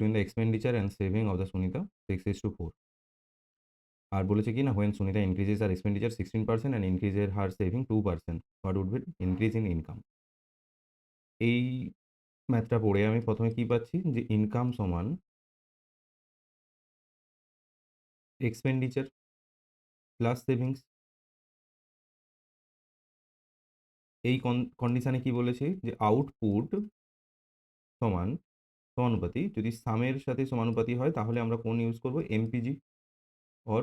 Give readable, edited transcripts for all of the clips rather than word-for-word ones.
between the expenditure and saving of the Sunita 6:4. আর বলেছে কি না, when Sunita increases her expenditure 16% and increases her saving 2%, what would be increase in income? এই ম্যাথটা পড়ে আমি প্রথমে কি পাচ্ছি, যে ইনকাম সমান এক্সপেন্ডিচার প্লাস সেভিংস। এই কন্ডিশনে কি বলেছে, যে আউটপুট সমানুপাতি, যদি সামের সাথে সমানুপাতি হয় তাহলে আমরা কোন ইউজ করব, এমপিজি অর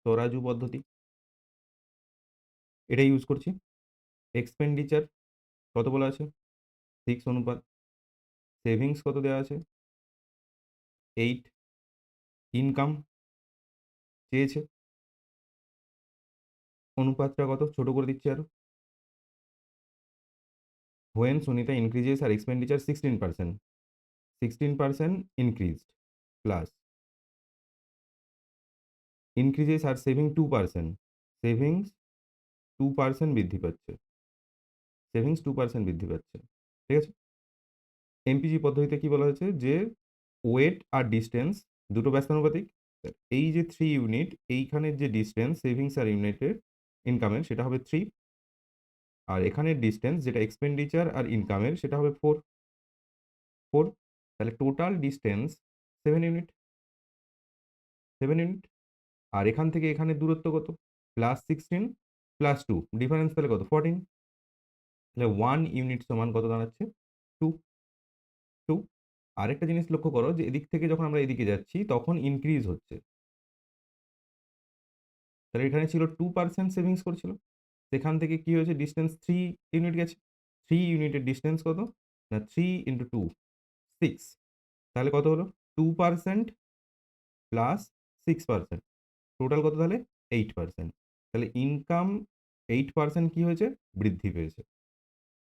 তরাজু পদ্ধতি, এটা ইউজ করছি। এক্সপেন্ডিচার কত বলা আছে, 6 অনুপাত। সেভিংস কত দেওয়া আছে, 8। ইনকাম চেয়েছে, অনুপাতটা কত ছোট করে দিচ্ছি আরো। when Sunita increases her expenditure 16%, 16% increased, plus increases her saving 2%, savings 2% বৃদ্ধি পাচ্ছে, সেভিংস 2% বৃদ্ধি পাচ্ছে। ঠিক আছে। এমপিজি পদ্ধতিতে কি বলা হয়েছে, যে ওয়েট আর ডিস্টেন্স দুটো ব্যস্তানুপাতিক। এই যে 3 ইউনিট, এইখানের যে ডিস্টেন্স সেভিংস আর ইউনিটের ইনকামের, সেটা হবে 3। আর এখানের ডিস্টেন্স যেটা এক্সপেন্ডিচার আর ইনকামের, সেটা হবে 4। তাহলে টোটাল ডিস্টেন্স 7 ইউনিট, 7 ইউনিট। আর এখান থেকে এখানের দূরত্ব কত, +16 +2, ডিফারেন্স তাহলে কত, 14। তাহলে 1 ইউনিট সমান কত দাঁড়াচ্ছে, 2। 2। আরেকটা জিনিস লক্ষ্য করো, যে এদিক থেকে যখন আমরা এদিকে যাচ্ছি তখন ইনক্রিজ হচ্ছে। তাহলে এখানে ছিল 2% সেভিংস করছিল, সেখান থেকে কি হয়েছে, ডিস্টেন্স 3 ইউনিট গেছে। 3 ইউনিটের ডিস্টেন্স কত না, 3 × 2 6। তাহলে কত হলো, 2% প্লাস 6%, টোটাল কত তাহলে 8%। তাহলে ইনকাম 8% কি হয়েছে, বৃদ্ধি পেয়েছে।